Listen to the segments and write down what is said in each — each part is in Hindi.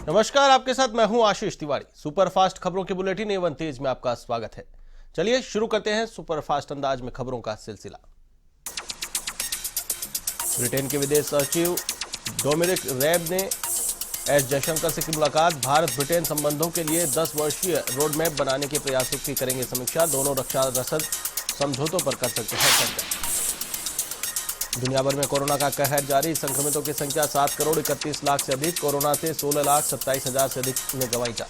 नमस्कार, आपके साथ मैं हूं आशीष तिवारी। सुपरफास्ट खबरों के बुलेटिन एवं तेज में आपका स्वागत है। चलिए शुरू करते हैं सुपरफास्ट अंदाज में खबरों का सिलसिला। ब्रिटेन के विदेश सचिव डोमिनिक रैब ने एस जयशंकर से की मुलाकात। भारत ब्रिटेन संबंधों के लिए 10 वर्षीय रोड मैप बनाने के प्रयासों की करेंगे समीक्षा। दोनों रक्षा रसद समझौतों पर कर सकते हैं चर्चा। दुनिया भर में कोरोना का कहर जारी। संक्रमितों की संख्या 7 करोड़ 31 लाख से अधिक। कोरोना से 16 लाख 27 हजार से अधिक ने गंवाई जान।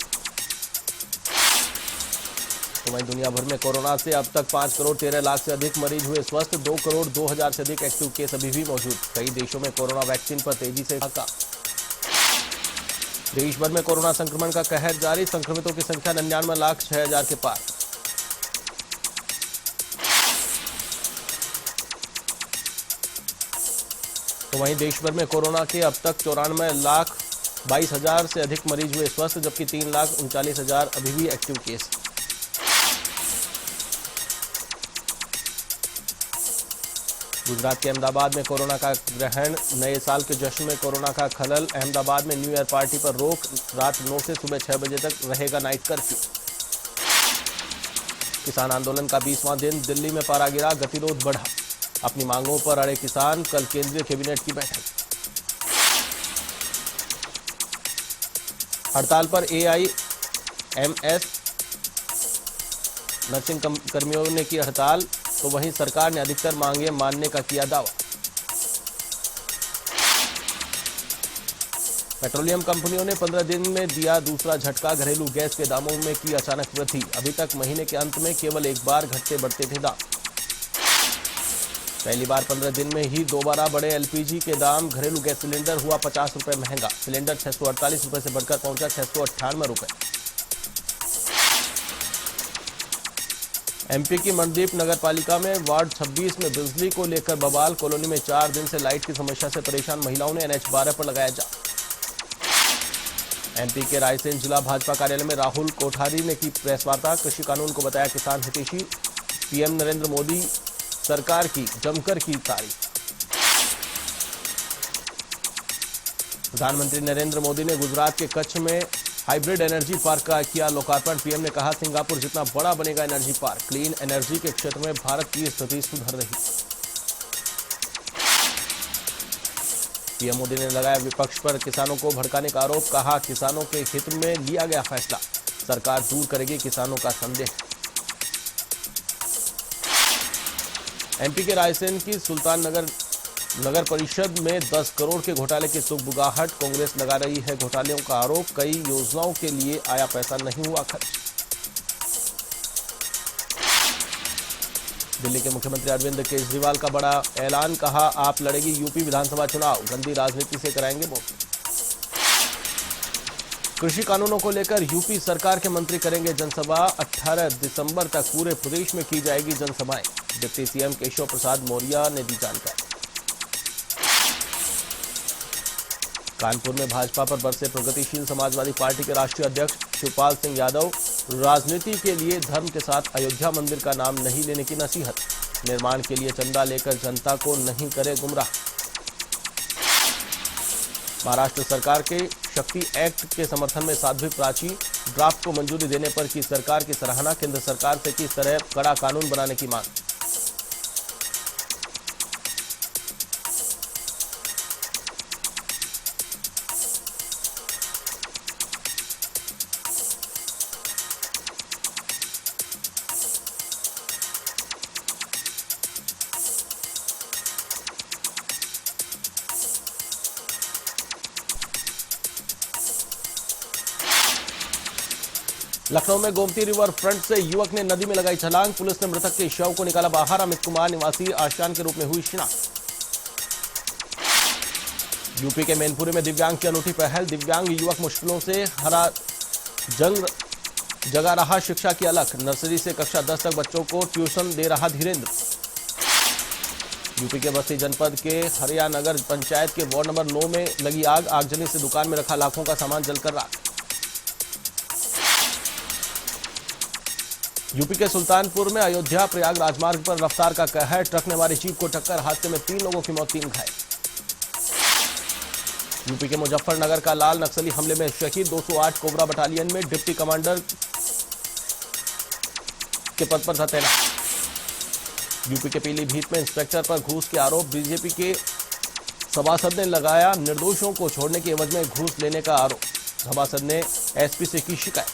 तो वहीं दुनिया भर में कोरोना से अब तक 5 करोड़ 13 लाख से अधिक मरीज हुए स्वस्थ। 2 करोड़ 2 हजार से अधिक एक्टिव केस अभी भी मौजूद। कई देशों में कोरोना वैक्सीन पर तेजी से काम। देश भर में कोरोना संक्रमण का कहर जारी। संक्रमितों की संख्या 99 लाख 6 हजार के पार। तो वहीं देश भर में कोरोना के अब तक 94 लाख 22 हजार से अधिक मरीज हुए स्वस्थ, जबकि 3 लाख 39 हजार अभी भी एक्टिव केस। गुजरात के अहमदाबाद में कोरोना का ग्रहण। नए साल के जश्न में कोरोना का खलल। अहमदाबाद में न्यू ईयर पार्टी पर रोक। रात 9 से सुबह 6 बजे तक रहेगा नाइट कर्फ्यू। किसान आंदोलन का 20वां दिन। दिल्ली में पारा गिरा, गतिरोध बढ़ा। अपनी मांगों पर अड़े किसान। कल केंद्रीय कैबिनेट की बैठक। हड़ताल पर एआईएमएस नर्सिंग कर्मियों ने की हड़ताल, तो वहीं सरकार ने अधिकतर मांगे मानने का किया दावा। पेट्रोलियम कंपनियों ने 15 दिन में दिया दूसरा झटका। घरेलू गैस के दामों में की अचानक वृद्धि। अभी तक महीने के अंत में केवल एक बार घटते बढ़ते थे दाम। पहली बार 15 दिन में ही दोबारा बढ़े एलपीजी के दाम। घरेलू गैस सिलेंडर हुआ 50 रुपए महंगा। सिलेंडर 648 रुपए से बढ़कर पहुंचा 698 रुपए। एमपी की मंडदीप नगर पालिका में वार्ड 26 में बिजली को लेकर बवाल। कॉलोनी में 4 दिन से लाइट की समस्या से परेशान महिलाओं ने NH 12 पर लगाया जाम। एमपी के रायसेन जिला भाजपा कार्यालय में राहुल कोठारी ने की प्रेस वार्ता। कृषि कानून को बताया किसान हितैषी। पीएम नरेंद्र मोदी सरकार की जमकर की तारीफ। प्रधानमंत्री नरेंद्र मोदी ने गुजरात के कच्छ में हाइब्रिड एनर्जी पार्क का किया लोकार्पण। पीएम ने कहा सिंगापुर जितना बड़ा बनेगा एनर्जी पार्क। क्लीन एनर्जी के क्षेत्र में भारत की स्थिति सुधर रही। पीएम मोदी ने लगाया विपक्ष पर किसानों को भड़काने का आरोप। कहा किसानों के हित में लिया गया फैसला। सरकार दूर करेगी किसानों का संदेह। एमपी के रायसेन की सुल्तान नगर परिषद में 10 करोड़ के घोटाले की सुगबुगाहट। कांग्रेस लगा रही है घोटालों का आरोप। कई योजनाओं के लिए आया पैसा नहीं हुआ खर्च। दिल्ली के मुख्यमंत्री अरविंद केजरीवाल का बड़ा ऐलान। कहा आप लड़ेगी यूपी विधानसभा चुनाव। गंदी राजनीति से कराएंगे वोट। कृषि कानूनों को लेकर यूपी सरकार के मंत्री करेंगे जनसभा। 18 दिसंबर तक पूरे प्रदेश में की जाएगी जनसभाएं। डिप्टी सीएम केशव प्रसाद मौर्य ने दी जानकारी। कानपुर में भाजपा पर बरसे प्रगतिशील समाजवादी पार्टी के राष्ट्रीय अध्यक्ष शिवपाल सिंह यादव। राजनीति के लिए धर्म के साथ अयोध्या मंदिर का नाम नहीं लेने की नसीहत। निर्माण के लिए चंदा लेकर जनता को नहीं करे गुमराह। महाराष्ट्र सरकार के शक्ति एक्ट के समर्थन में साध्वी प्राची ड्राफ्ट को मंजूरी देने पर की सरकार की सराहना। केंद्र सरकार से किस तरह कड़ा कानून बनाने की मांग। लखनऊ में गोमती रिवर फ्रंट से युवक ने नदी में लगाई छलांग। पुलिस ने मृतक के शव को निकाला बाहर। अमित कुमार निवासी आशियान के रूप में हुई शिनाख्त। यूपी के मैनपुरी में दिव्यांग की अनूठी पहल। दिव्यांग युवक मुश्किलों से हरा जंग जगा रहा शिक्षा की अलख। नर्सरी से कक्षा 10 तक बच्चों को ट्यूशन दे रहा धीरेन्द्र। यूपी के बस्ती जनपद के हरियानगर पंचायत के वार्ड नंबर 9 में लगी आग। आगजनी से दुकान में रखा लाखों का सामान जलकर राख। यूपी के सुल्तानपुर में अयोध्या प्रयाग राजमार्ग पर रफ्तार का कहर। ट्रक ने मारी जीप को टक्कर। हादसे में 3 लोगों की मौत, 3 घायल। यूपी के मुजफ्फरनगर का लाल नक्सली हमले में शहीद, 208 कोबरा बटालियन में डिप्टी कमांडर के पद पर था तैनात। यूपी के पीलीभीत में इंस्पेक्टर पर घूस के आरोप, बीजेपी के सभासद ने लगाया निर्दोषों को छोड़ने के एवज में घूस लेने का आरोप, सभासद ने एसपी से की शिकायत।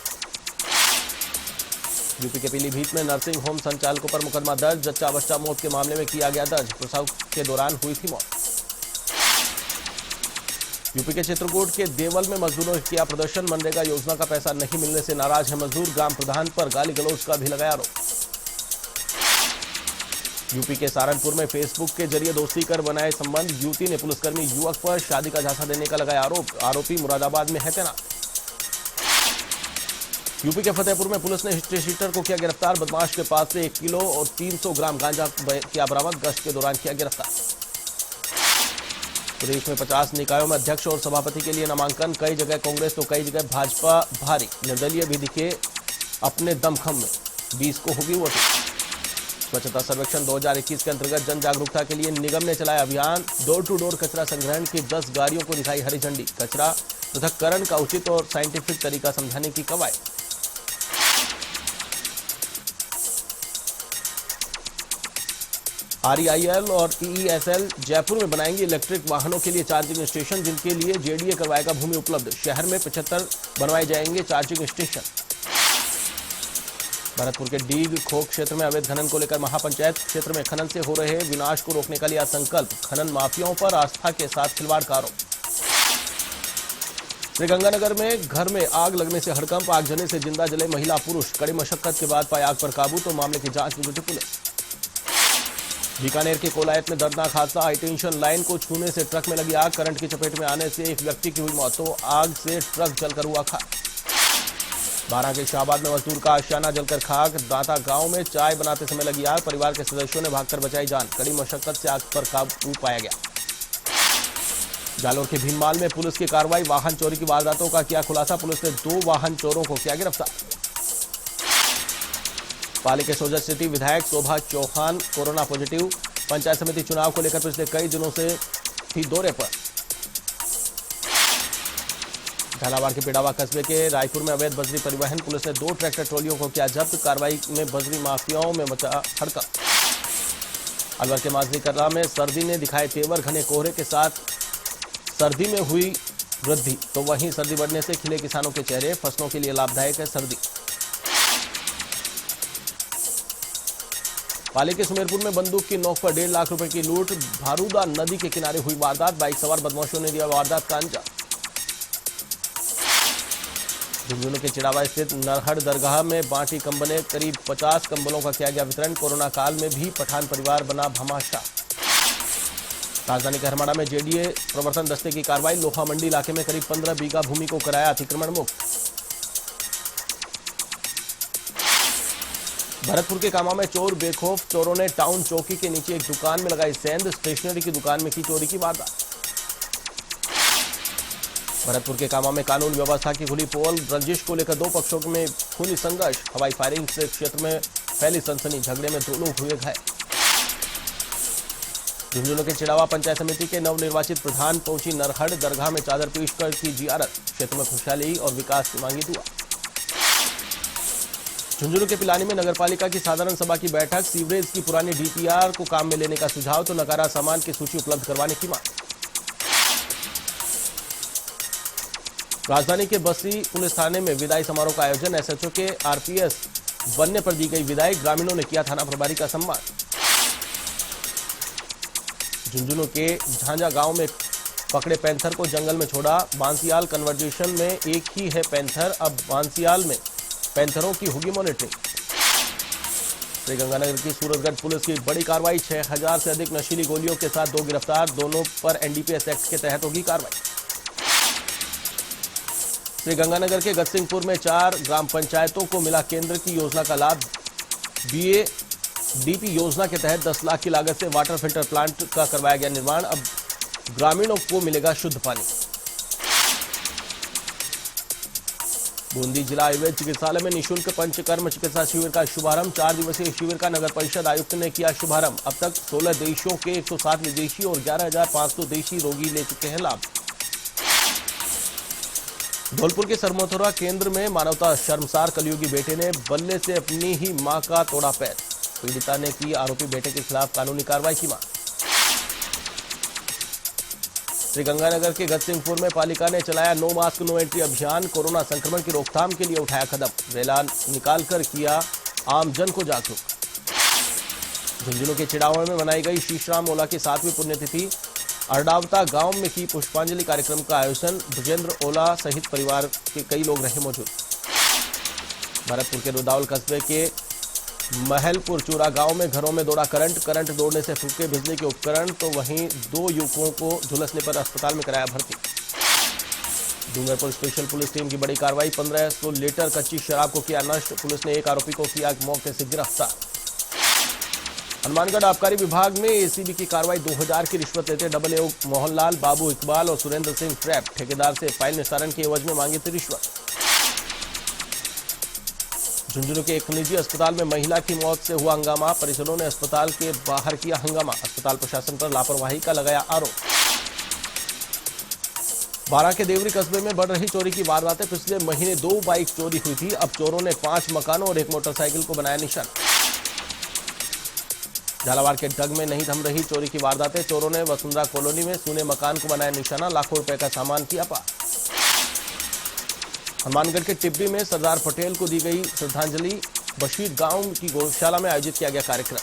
यूपी के पीलीभीत में नर्सिंग होम संचालकों पर मुकदमा दर्ज, जच्चा बच्चा मौत के मामले में किया गया दर्ज, प्रसव के दौरान हुई थी मौत। यूपी के चित्रकूट के देवल में मजदूरों ने किया प्रदर्शन, मनरेगा योजना का पैसा नहीं मिलने से नाराज है मजदूर, ग्राम प्रधान पर गाली गलौज का भी लगाया आरोप। यूपी के सहारनपुर में फेसबुक के जरिए दोस्ती कर बनाए संबंध, युवती ने पुलिसकर्मी युवक पर शादी का झांसा देने का लगाया आरोप, आरोपी मुरादाबाद में है तैनात। यूपी के फतेहपुर में पुलिस ने हिस्ट्री शीटर को किया गिरफ्तार, बदमाश के पास से 1 किलो और 300 ग्राम गांजा किया बरामद, गश्त के दौरान किया गिरफ्तार। प्रदेश में 50 निकायों में अध्यक्ष और सभापति के लिए नामांकन, कई जगह कांग्रेस तो कई जगह भाजपा भारी, निर्दलीय भी दिखे अपने दमखम में, 20 को होगी वोटिंग। स्वच्छता सर्वेक्षण 2021 के अंतर्गत जन जागरूकता के लिए निगम ने चलाया अभियान, डोर टू डोर कचरा संग्रहण की 10 गाड़ियों को दिखाई हरी झंडी, कचरा पृथक्करण का उचित और साइंटिफिक तरीका समझाने की कवायद। REIL और TESL जयपुर में बनाएंगे इलेक्ट्रिक वाहनों के लिए चार्जिंग स्टेशन, जिनके लिए JDA करवाएगा भूमि उपलब्ध, शहर में 75 बनवाए जाएंगे चार्जिंग स्टेशन। भरतपुर के डीग खोक क्षेत्र में अवैध खनन को लेकर महापंचायत, क्षेत्र में खनन से हो रहे विनाश को रोकने का लिया संकल्प, खनन माफियाओं पर आस्था के साथ खिलवाड़ का आरोप। श्रीगंगानगर में घर में आग लगने से हड़कंप, आगजनी से जिंदा जले महिला पुरुष, कड़ी मशक्कत के बाद पाई आग पर काबू, तो मामले की जांच में जुटी पुलिस। बीकानेर के कोलायत में दर्दनाक हादसा, हाईटेंशन लाइन को छूने से ट्रक में लगी आग, करंट की चपेट में आने से एक व्यक्ति की हुई मौत, तो आग से ट्रक जलकर हुआ खाक। बारां के शाहबाद में मजदूर का आशियाना जलकर खाक, दांता गांव में चाय बनाते समय लगी आग, परिवार के सदस्यों ने भागकर बचाई जान, कड़ी मशक्कत से आग पर काबू पाया गया। जालोर के भीममाल में पुलिस की कार्रवाई, वाहन चोरी की वारदातों का किया खुलासा, पुलिस ने 2 वाहन चोरों को किया गिरफ्तार। पाली के सोजत सिटी विधायक शोभा चौहान कोरोना पॉजिटिव, पंचायत समिति चुनाव को लेकर पिछले कई दिनों से थी दौरे पर। झालावाड़ के पिड़ावा कस्बे के रायपुर में अवैध बजरी परिवहन, पुलिस ने 2 ट्रैक्टर ट्रॉलियों को किया जब्त, कार्रवाई में बजरी माफियाओं में मचा हड़कंप। अलवर के माजरी कर्रा में सर्दी ने दिखाए तेवर, घने कोहरे के साथ सर्दी में हुई वृद्धि, तो वहीं सर्दी बढ़ने से खिले किसानों के चेहरे, फसलों के लिए लाभदायक है सर्दी। पाली के सुमेरपुर में बंदूक की नोक पर 1.5 लाख रुपए की लूट, भारूदा नदी के किनारे हुई वारदात, बाइक सवार बदमाशों ने दिया वारदात का अंजाम। झुंझुनू के चिड़ावा स्थित नरहड़ दरगाह में बांटी कंबलें, करीब 50 कंबलों का किया गया वितरण, कोरोना काल में भी पठान परिवार बना भमाशा। राजधानी के हरमाड़ा में JDA प्रवर्तन दस्ते की कार्रवाई, लोहा मंडी इलाके में करीब 15 बीघा भूमि को कराया अतिक्रमण मुक्त। भरतपुर के कामा में चोर बेखौफ, चोरों ने टाउन चौकी के नीचे एक दुकान में लगाई सेंध, स्टेशनरी की दुकान में की चोरी की वारदात। भरतपुर के कामा में कानून व्यवस्था की खुली पोल, रंजिश को लेकर 2 पक्षों में खूनी संघर्ष, हवाई फायरिंग से क्षेत्र में फैली सनसनी, झगड़े में 2 लोग हुए घायल। झुंझुनू के चिड़ावा पंचायत समिति के नवनिर्वाचित प्रधान पहुंची नरहड़ दरगाह में चादर पेश कर की जियारत, क्षेत्र में खुशहाली और विकास की मांगी दुआ। झुंझुनू के पिलानी में नगरपालिका की साधारण सभा की बैठक, सीवरेज की पुरानी DPR को काम में लेने का सुझाव, तो नकारा सामान की सूची उपलब्ध करवाने की मांग। राजधानी के बस्सी पुलिस थाने में विदाई समारोह का आयोजन, SHO के RPS बनने पर दी गई विदाई, ग्रामीणों ने किया थाना प्रभारी का सम्मान। झुंझुनू के झांझा गांव में पकड़े पैंथर को जंगल में छोड़ा, बांसियाल कन्वर्जेशन में एक ही है पैंथर, अब बांसियाल में पैंथरों की होगी मॉनिटरिंग। श्रीगंगानगर की सूरतगढ़ पुलिस की बड़ी कार्रवाई, 6000 से अधिक नशीली गोलियों के साथ 2 गिरफ्तार, दोनों पर NDPS एक्ट के तहत होगी कार्रवाई। श्रीगंगानगर के गतसिंहपुर में 4 ग्राम पंचायतों को मिला केंद्र की योजना का लाभ, BADP योजना के तहत 10 लाख की लागत से वाटर फिल्टर प्लांट का करवाया गया निर्माण, अब ग्रामीणों को मिलेगा शुद्ध पानी। बूंदी जिला आयुर्वेद चिकित्सालय में निःशुल्क पंचकर्म चिकित्सा शिविर का शुभारंभ, 4 दिवसीय शिविर का नगर परिषद आयुक्त ने किया शुभारंभ, अब तक 16 देशों के 107 विदेशी और 11,500 देशी रोगी ले चुके हैं लाभ। धौलपुर के सरमथुरा केंद्र में मानवता शर्मसार कलयुगी बेटे ने बल्ले से अपनी ही मां का तोड़ा पैर। पीड़िता ने की आरोपी बेटे के खिलाफ कानूनी कार्रवाई की मांग। श्रीगंगानगर के गजसिंहपुर में पालिका ने चलाया नो मास्क नो एंट्री अभियान। कोरोना संक्रमण की रोकथाम के लिए उठाया कदम। रैली निकालकर किया आमजन को जागरूक। झुंझुनू के चिड़ावड़ में मनाई गई शीशराम ओला की 7वीं पुण्यतिथि। अरडावता गांव में की पुष्पांजलि कार्यक्रम का आयोजन। भुजेंद्र ओला सहित परिवार के कई लोग रहे मौजूद। भरतपुर के रुदावल कस्बे के महलपुर चूरा गांव में घरों में दौड़ा करंट दौड़ने से फूके बिजली के उपकरण, तो वहीं 2 युवकों को झुलसने पर अस्पताल में कराया भर्ती। डूंगरपुर स्पेशल पुलिस टीम की बड़ी कार्रवाई। 1500 लीटर कच्ची शराब को किया नष्ट। पुलिस ने एक आरोपी को किया मौके से गिरफ्तार। हनुमानगढ़ आबकारी विभाग में एसीबी की कार्रवाई। 2000 की रिश्वत लेते डबल मोहनलाल, बाबू इकबाल और सुरेंद्र सिंह ट्रैप। ठेकेदार से फाइल निस्तारण के एवज में मांगी थी रिश्वत। झुंझुनू के एक निजी अस्पताल में महिला की मौत से हुआ हंगामा। परिजनों ने अस्पताल के बाहर किया हंगामा। अस्पताल प्रशासन पर लापरवाही का लगाया आरोप। बारां के देवरी कस्बे में बढ़ रही चोरी की वारदातें। पिछले महीने 2 बाइक चोरी हुई थी। अब चोरों ने 5 मकानों और 1 मोटरसाइकिल को बनाया निशाना। झालावाड़ के डग में नहीं थम रही चोरी की वारदातें। चोरों ने वसुंधरा कॉलोनी में सूने मकान को बनाया निशाना। लाखों रुपए का सामान किया पार। हनुमानगढ़ के टिब्बी में सरदार पटेल को दी गई श्रद्धांजलि। बशीर गांव की गौशाला में आयोजित किया गया कार्यक्रम।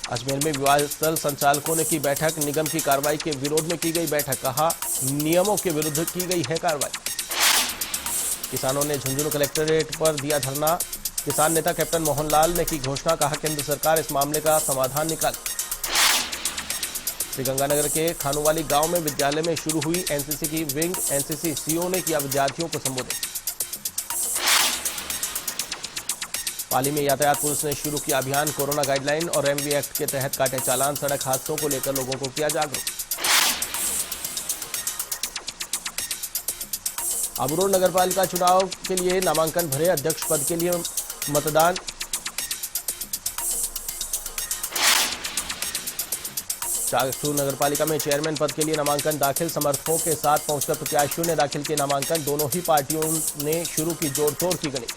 अजमेर में विवाह स्थल संचालकों ने की बैठक। निगम की कार्रवाई के विरोध में की गई बैठक। कहा नियमों के विरुद्ध की गई है कार्रवाई। किसानों ने झुंझुनू कलेक्ट्रेट पर दिया धरना। किसान नेता कैप्टन मोहनलाल ने की घोषणा। कहा केंद्र सरकार इस मामले का समाधान निकाले। श्रीगंगानगर के खानूवाली गांव में विद्यालय में शुरू हुई एनसीसी की विंग। एनसीसी सीओ ने किया विद्यार्थियों को संबोधित। पाली में यातायात पुलिस ने शुरू किया अभियान। कोरोना गाइडलाइन और एमवी एक्ट के तहत काटे चालान। सड़क हादसों को लेकर लोगों को किया जागरूक। अबरोड नगरपालिका चुनाव के लिए नामांकन भरे। अध्यक्ष पद के लिए मतदान। चाकसू नगरपालिका में चेयरमैन पद के लिए नामांकन दाखिल। समर्थकों के साथ पहुंचकर प्रत्याशियों ने दाखिल किए नामांकन। दोनों ही पार्टियों ने शुरू की जोड़तोड़ की गणित।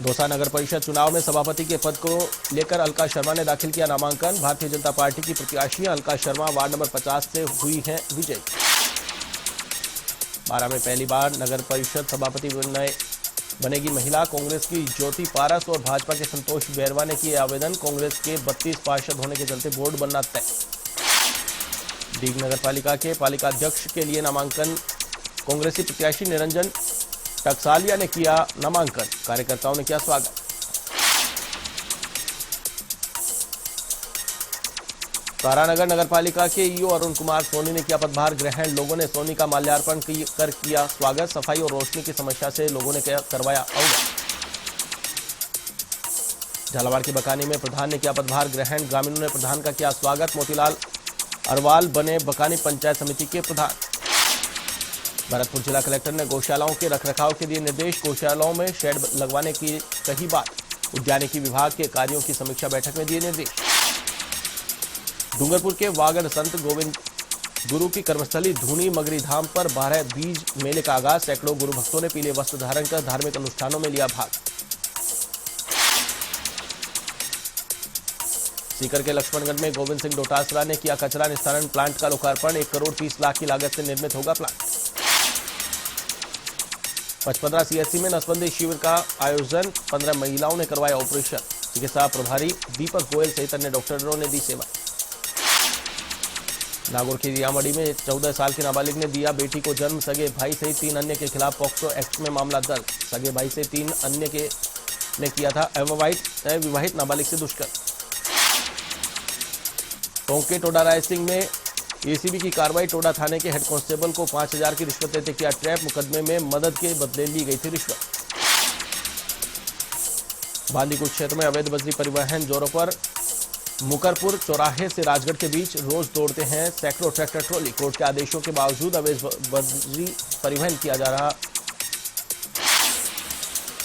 दौसा नगर परिषद चुनाव में सभापति के पद को लेकर अलका शर्मा ने दाखिल किया नामांकन। भारतीय जनता पार्टी की प्रत्याशी अलका शर्मा वार्ड नंबर 50 से हुई हैं विजयी। बारां में पहली बार नगर परिषद सभापति बनेगी महिला। कांग्रेस की ज्योति पारस और भाजपा के संतोष बैरवा ने किए आवेदन। कांग्रेस के 32 पार्षद होने के चलते बोर्ड बनना तय। डीग नगर पालिका के पालिका अध्यक्ष के लिए नामांकन। कांग्रेसी प्रत्याशी निरंजन टकसालिया ने किया नामांकन। कार्यकर्ताओं ने किया स्वागत। तारानगर नगरपालिका के ईओ अरुण कुमार सोनी ने किया पदभार ग्रहण। लोगों ने सोनी का माल्यार्पण कर किया स्वागत। सफाई और रोशनी की समस्या से लोगों ने करवाया अवगत। झालावाड़ के बकानी में प्रधान ने किया पदभार ग्रहण। ग्रामीणों ने प्रधान का किया स्वागत। मोतीलाल अरवाल बने बकानी पंचायत समिति के प्रधान। भरतपुर जिला कलेक्टर ने गौशालाओं के रखरखाव के दिए निर्देश। गौशालाओं में शेड लगवाने की कही बात। उद्यानिकी विभाग के कार्यों की समीक्षा बैठक में दिए निर्देश। डूंगरपुर के वागड़ संत गोविंद गुरु की कर्मस्थली धूनी मगरी धाम पर 12 बीज मेले का आगाज। सैकड़ों गुरु भक्तों ने पीले वस्त्र धारण कर धार्मिक अनुष्ठानों में लिया भाग। सीकर के लक्ष्मणगढ़ में गोविंद सिंह डोटासरा ने किया कचरा निस्तारण प्लांट का लोकार्पण। 1 करोड़ 30 लाख की लागत से निर्मित होगा प्लांट। पचपदरा सीएससी में नसबंदी शिविर का आयोजन। 15 महिलाओं ने करवाया ऑपरेशन। चिकित्सा प्रभारी दीपक गोयल सहित अन्य डॉक्टरों ने दी सेवा। नागौर की रियामड़ी में 14 साल के नाबालिग ने दिया बेटी को जन्म। सगे भाई सहित 3 अन्य के खिलाफ पॉक्सो एक्ट में मामला दर्ज। सगे भाई से 3 अन्य ने किया था अविवाहित नाबालिग से दुष्कर्म। टोंक के टोडा राय सिंह में एसीबी की कार्रवाई। टोडा थाने के हेड कांस्टेबल को 5000 की रिश्वत लेते किया ट्रैप। मुकदमे में मदद के बदले ली गई थी रिश्वत। बांदीकुई क्षेत्र में अवैध बजरी परिवहन जोरों पर। मुकरपुर चौराहे से राजगढ़ के बीच रोज दौड़ते हैं सैकड़ों ट्रैक्टर ट्रॉली। कोर्ट के आदेशों के बावजूद अवैध बजरी परिवहन किया जा रहा।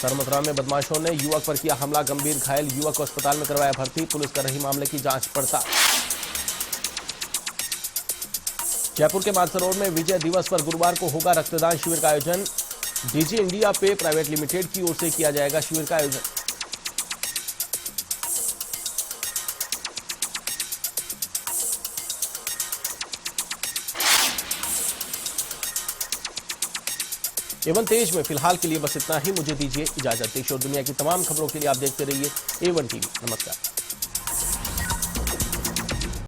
सरमथुरा में बदमाशों ने युवक पर किया हमला। गंभीर घायल युवक को अस्पताल में करवाया भर्ती। पुलिस कर रही मामले की जांच पड़ताल। जयपुर के मानसरोवर में विजय दिवस पर गुरुवार को होगा रक्तदान शिविर का आयोजन। डीजी इंडिया पे प्राइवेट लिमिटेड की ओर से किया जाएगा शिविर का आयोजन। एवन तेज में फिलहाल के लिए बस इतना ही। मुझे दीजिए इजाजत। देश और दुनिया की तमाम खबरों के लिए आप देखते रहिए A1 टीवी। नमस्कार।